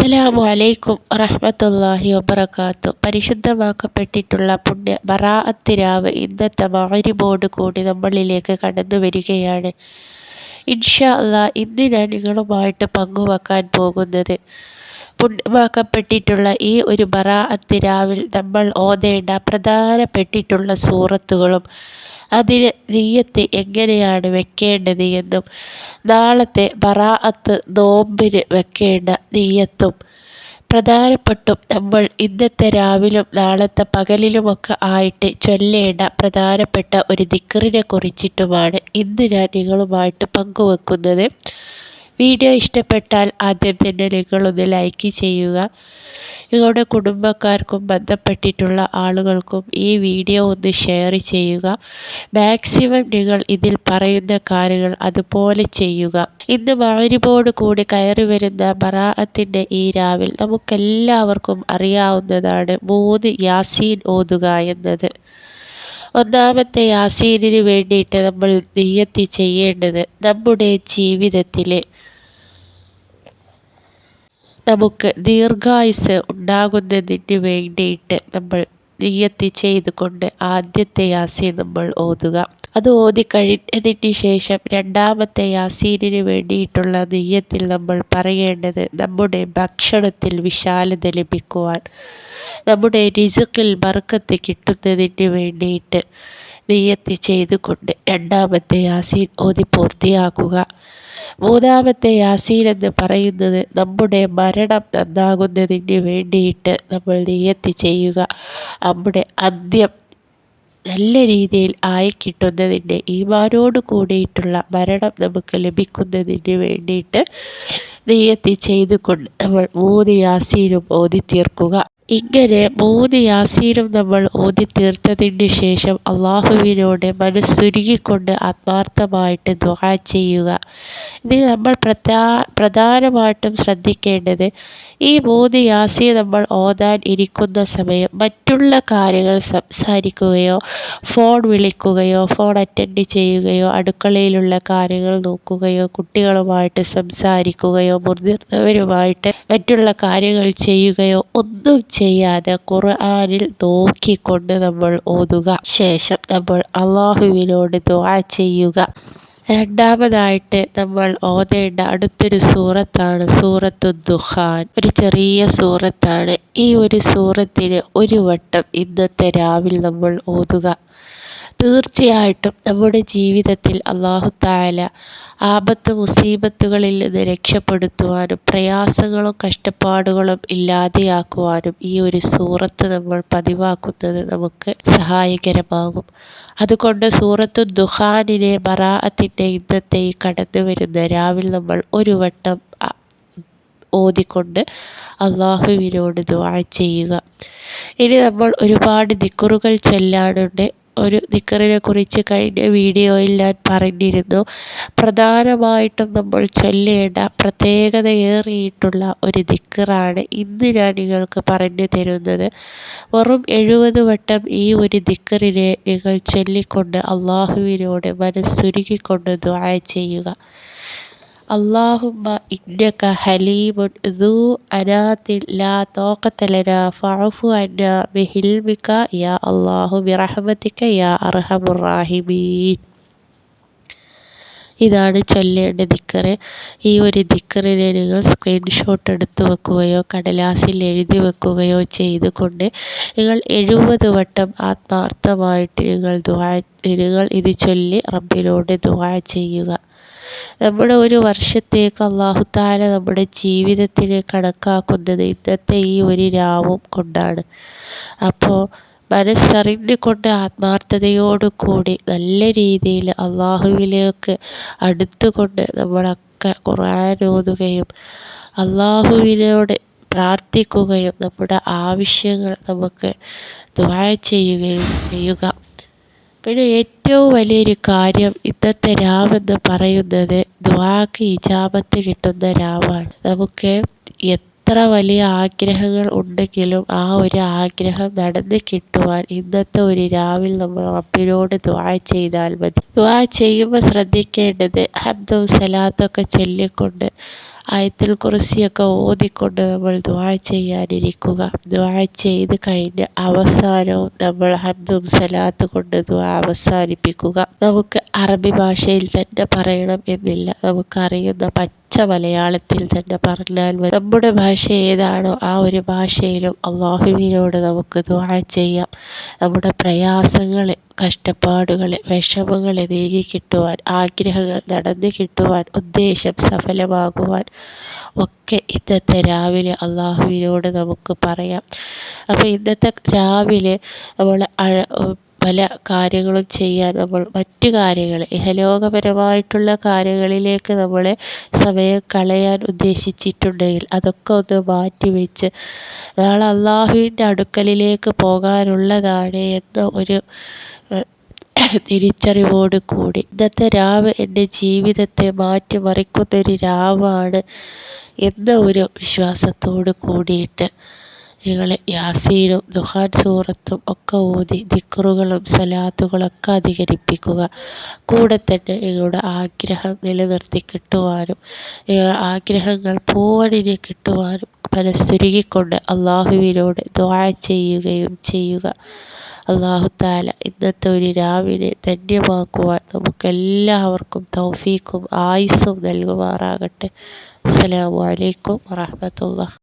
അസ്സലാമു അലൈക്കും റഹ്മത്തുള്ളാഹി വബറകാതുഹു. പരിശുദ്ധമാക്കപ്പെട്ടിട്ടുള്ള പുണ്യ ബറാഅത്ത് രാവ് ഇന്നത്തെ മഗ്‌രിബോട് കൂടി നമ്മളിലേക്ക് കടന്നു വരികയാണ്. ഇൻഷാ അല്ലാഹ് ഇന്ന് ഞാൻ നിങ്ങളുമായിട്ട് പങ്കുവെക്കാൻ പോകുന്നത് പുണ്യമാക്കപ്പെട്ടിട്ടുള്ള ഈ ഒരു ബറാഅത്ത് രാവിൽ നമ്മൾ ഓതേണ്ട പ്രധാനപ്പെട്ടിട്ടുള്ള സൂറത്തുകളും അതിന് നിയ്യത്ത് എങ്ങനെയാണ് വെക്കേണ്ടത് എന്നും നാളത്തെ ബറാഅത്ത് നോമ്പിന് വെക്കേണ്ട നിയ്യത്തും പ്രധാനപ്പെട്ടും നമ്മൾ ഇന്നത്തെ രാവിലും നാളത്തെ പകലിലുമൊക്കെ ആയിട്ട് ചൊല്ലേണ്ട പ്രധാനപ്പെട്ട ഒരു ദിക്റിനെ കുറിച്ചിട്ടുമാണ് ഇന്ന് ഞാൻ നിങ്ങളുമായിട്ട് പങ്കുവെക്കുന്നത്. വീഡിയോ ഇഷ്ടപ്പെട്ടാൽ ആദ്യം തന്നെ നിങ്ങളൊന്ന് ലൈക്ക് ചെയ്യുക. നിങ്ങളുടെ കുടുംബക്കാർക്കും ബന്ധപ്പെട്ടിട്ടുള്ള ആളുകൾക്കും ഈ വീഡിയോ ഒന്ന് ഷെയർ ചെയ്യുക. മാക്സിമം നിങ്ങൾ ഇതിൽ പറയുന്ന കാര്യങ്ങൾ അതുപോലെ ചെയ്യുക. ഇന്ന് മഗ്‌രിബോട് കൂടി കയറി വരുന്ന ബറാഅത്തിൻ്റെ ഈ രാവിൽ നമുക്കെല്ലാവർക്കും അറിയാവുന്നതാണ് 3 യാസീൻ ഓതുക എന്നത്. ഒന്നാമത്തെ യാസീനിന് വേണ്ടിയിട്ട് നമ്മൾ നിയ്യത്ത് ചെയ്യേണ്ടത് നമ്മുടെ ജീവിതത്തിൽ നമുക്ക് ദീർഘായുസ്സ് ഉണ്ടാകുന്നതിന് വേണ്ടിയിട്ട് നമ്മൾ നിയ്യത്ത് ചെയ്തുകൊണ്ട് ആദ്യത്തെ യാസീൻ നമ്മൾ ഓതുക. അത് ഓതിക്കഴിഞ്ഞതിന് ശേഷം രണ്ടാമത്തെ യാസീനിന് വേണ്ടിയിട്ടുള്ള നിയ്യത്തിൽ നമ്മൾ പറയേണ്ടത് നമ്മുടെ ഭക്ഷണത്തിൽ വിശാലത ലഭിക്കുവാൻ, നമ്മുടെ റിസ്ക്കിൽ ബർക്കത്ത് കിട്ടുന്നതിന് വേണ്ടിയിട്ട് നിയ്യത്ത് ചെയ്തുകൊണ്ട് രണ്ടാമത്തെ യാസീൻ ഓതി പൂർത്തിയാക്കുക. മൂന്നാമത്തെ യാസീൻ എന്ന് പറയുന്നത് നമ്മുടെ മരണം നന്നാകുന്നതിന് വേണ്ടിയിട്ട് നമ്മൾ നിയ്യത്ത് ചെയ്യുക. നമ്മുടെ അന്ത്യം നല്ല രീതിയിൽ ആയി കിട്ടുന്നതിൻ്റെ ഈമാനോട് കൂടിയിട്ടുള്ള മരണം നമുക്ക് ലഭിക്കുന്നതിന് വേണ്ടിയിട്ട് നിയ്യത്ത് ചെയ്തുകൊണ്ട് നമ്മൾ 3 യാസീനും ഓതി തീർക്കുക. ഇങ്ങനെ 3 യാസീനും നമ്മൾ ഓതി തീർത്തതിന് ശേഷം അള്ളാഹുവിനോട് മനസ്സുരുകിക്കൊണ്ട് ആത്മാർത്ഥമായിട്ട് ദുആ ചെയ്യുക. ഇതിൽ നമ്മൾ പ്രധാനമായിട്ടും ശ്രദ്ധിക്കേണ്ടത് ഈ 3 യാസീൻ നമ്മൾ ഓതാൻ ഇരിക്കുന്ന സമയം മറ്റുള്ള കാര്യങ്ങൾ സംസാരിക്കുകയോ ഫോൺ വിളിക്കുകയോ ഫോൺ അറ്റൻഡ് ചെയ്യുകയോ അടുക്കളയിലുള്ള കാര്യങ്ങൾ നോക്കുകയോ കുട്ടികളുമായിട്ട് സംസാരിക്കുകയോ മുതിർന്നവരുമായിട്ട് മറ്റുള്ള കാര്യങ്ങൾ ചെയ്യുകയോ ഒന്നും ചെയ്യാതെ ഖുർആനിൽ നോക്കിക്കൊണ്ട് നമ്മൾ ഓതുക. ശേഷം നമ്മൾ അള്ളാഹുവിനോട് ദുആ ചെയ്യുക. രണ്ടാമതായിട്ട് നമ്മൾ ഓതേണ്ട അടുത്തൊരു സൂറത്താണ് സൂറത്തു ദുഖാൻ. ഒരു ചെറിയ സൂറത്താണ്. ഈ ഒരു സൂറത്തിന് ഒരു വട്ടം ഇന്നത്തെ രാവിൽ നമ്മൾ ഓതുക. തീർച്ചയായിട്ടും നമ്മുടെ ജീവിതത്തിൽ അല്ലാഹു തആല ആപത്ത് മുസീബത്തുകളിൽ നിന്ന് രക്ഷപ്പെടുത്തുവാനും പ്രയാസങ്ങളും കഷ്ടപ്പാടുകളും ഇല്ലാതെയാക്കുവാനും ഈ ഒരു സൂറത്ത് നമ്മൾ പതിവാക്കുന്നത് നമുക്ക് സഹായകരമാകും. അതുകൊണ്ട് സൂറത്തു ദുഖാനിലെ ബറാഅത്തിൻ്റെ ഇന്നത്തെ ഈ കടന്നു വരുന്ന രാവിൽ നമ്മൾ ഒരു വട്ടം ഓതിക്കൊണ്ട് അള്ളാഹുവിനോട് ദുആ ചെയ്യുക. ഇനി നമ്മൾ ഒരുപാട് ദിക്റുകൾ ചൊല്ലാനുണ്ട്. ഒരു ദിക്റിനെ കുറിച്ച് കഴിഞ്ഞ വീഡിയോയിൽ ഞാൻ പറഞ്ഞിരുന്നു. പ്രധാനമായിട്ടും നമ്മൾ ചൊല്ലേണ്ട പ്രത്യേകതയേറിയിട്ടുള്ള ഒരു ദിക്റാണ് ഇന്ന് ഞാൻ നിങ്ങൾക്ക് പറഞ്ഞു തരുന്നത്. വെറും 70 വട്ടം ഈ ഒരു ദിക്റിനെ നിങ്ങൾ ചൊല്ലിക്കൊണ്ട് അള്ളാഹുവിനോട് മനസ്സുരുകിക്കൊണ്ട് ദുആ ചെയ്യുക. അല്ലാഹുമ്മ ഇന്നക ഹലീമുൻ ദൂ അനാതിൻ ലാ ത്വാഖത ലനാ ഫഅഫു അന്നാ ബിഹിൽമിക യാ അല്ലാഹു ബിറഹ്മതിക യാ അർഹമുർ റാഹിമീൻ. ഇതാണ് ചൊല്ലേണ്ട ദിക്റ്. ഈ ഒരു ദിക്റിനെ നിങ്ങൾ സ്ക്രീൻഷോട്ട് എടുത്ത് വെക്കുകയോ കടലാസിൽ എഴുതി വെക്കുകയോ ചെയ്തുകൊണ്ട് നിങ്ങൾ 70 വട്ടം ആത്മാർത്ഥമായിട്ട് നിങ്ങൾ ഇത് ചൊല്ലി റബ്ബിനോട് ദുആ ചെയ്യുക. നമ്മുടെ ഒരു വർഷത്തേക്ക് അല്ലാഹു തആല നമ്മുടെ ജീവിതത്തിന് കണക്കാക്കുന്നത് ഇന്നത്തെ ഈ ഒരു രാവും കൊണ്ടാണ്. അപ്പോൾ മനസ്സറിഞ്ഞുകൊണ്ട് ആത്മാർത്ഥതയോടുകൂടി നല്ല രീതിയിൽ അള്ളാഹുവിലേക്ക് അടുത്തുകൊണ്ട് നമ്മളൊക്കെ ഖുർആൻ ഓതുകയും അള്ളാഹുവിനോട് പ്രാർത്ഥിക്കുകയും നമ്മുടെ ആവശ്യങ്ങൾ നമുക്ക് ദുആ ചെയ്യുകയും ചെയ്യുക. പിന്നെ ഏറ്റവും വലിയൊരു കാര്യം ഇന്നത്തെ രാവെന്ന് പറയുന്നത് ദുആക്ക് ഇജാബത്ത് കിട്ടുന്ന രാവാണ്. നമുക്ക് എത്ര വലിയ ആഗ്രഹങ്ങൾ ഉണ്ടെങ്കിലും ആ ഒരു ആഗ്രഹം നടന്ന് കിട്ടുവാൻ ഇന്നത്തെ ഒരു രാവിൽ നമ്മൾ റബ്ബിനോട് ദുആ ചെയ്താൽ മതി. ദുആ ചെയ്യുമ്പോൾ ശ്രദ്ധിക്കേണ്ടത് ഹംദും സലാത്തൊക്കെ ചൊല്ലിക്കൊണ്ട് ആയത്തുൽ കുർസിയൊക്കെ ഓതിക്കൊണ്ട് നമ്മൾ ദുആ ചെയ്യാനിരിക്കുക. ദുആ ചെയ്ത് കഴിഞ്ഞ് അവസാനവും നമ്മൾ ഹംദും സലാത്ത് കൊണ്ട് ദുആ അവസാനിപ്പിക്കുക. നമുക്ക് അറബി ഭാഷയിൽ തന്നെ പറയണം എന്നില്ല, നമുക്കറിയുന്ന പച്ച മലയാളത്തിൽ തന്നെ പറഞ്ഞാൽ മതി. നമ്മുടെ ഭാഷ ഏതാണോ ആ ഒരു ഭാഷയിലും അള്ളാഹുവിനോട് നമുക്ക് ദുആ ചെയ്യാം. നമ്മുടെ പ്രയാസങ്ങളെ, കഷ്ടപ്പാടുകളെ, വിഷമങ്ങളെ നീങ്ങി കിട്ടുവാൻ, ആഗ്രഹങ്ങൾ നടന്നു കിട്ടുവാൻ, ഉദ്ദേശം സഫലമാകുവാൻ ഒക്കെ ഇന്നത്തെ രാവിലെ അള്ളാഹുവിനോട് നമുക്ക് പറയാം. അപ്പോൾ ഇന്നത്തെ രാവിലെ നമ്മൾ പല കാര്യങ്ങളും ചെയ്യാൻ, നമ്മൾ മറ്റു കാര്യങ്ങൾ ഇഹലോകപരമായിട്ടുള്ള കാര്യങ്ങളിലേക്ക് നമ്മളെ സമയം കളയാൻ ഉദ്ദേശിച്ചിട്ടുണ്ടെങ്കിൽ അതൊക്കെ ഒന്ന് മാറ്റിവെച്ച് നാളെ അള്ളാഹുവിൻ്റെ അടുക്കലിലേക്ക് പോകാനുള്ളതാണ് എന്ന ഒരു തിരിച്ചറിവോട് കൂടി ഇന്നത്തെ രാവ് എൻ്റെ ജീവിതത്തെ മാറ്റിമറിക്കുന്നൊരു രാവാണ് എന്ന ഒരു വിശ്വാസത്തോട് കൂടിയിട്ട് നിങ്ങൾ യാസീനും ദുഹാൻ സൂറത്തും ഒക്കെ ഓതി ദിക്റുകളും സലാത്തുകളൊക്കെ അധികരിപ്പിക്കുക. കൂടെ തന്നെ നിങ്ങളുടെ ആഗ്രഹം നിലനിർത്തി കിട്ടുവാനും നിങ്ങളുടെ ആഗ്രഹങ്ങൾ പൂവണിഞ്ഞ് കിട്ടുവാനും മനസ്സുരുകിക്കൊണ്ട് അള്ളാഹുവിനോട് ദുആ ചെയ്യുകയും ചെയ്യുക. അല്ലാഹു തആല ഇന്നത്തെ ഒരു രാവിലെ ധന്യമാക്കുവാൻ നമുക്കെല്ലാവർക്കും തൗഫീഖും ആയുസ്സും നൽകുമാറാകട്ടെ. അസ്സലാമു അലൈക്കും വറഹ്മത്തുള്ളാഹി.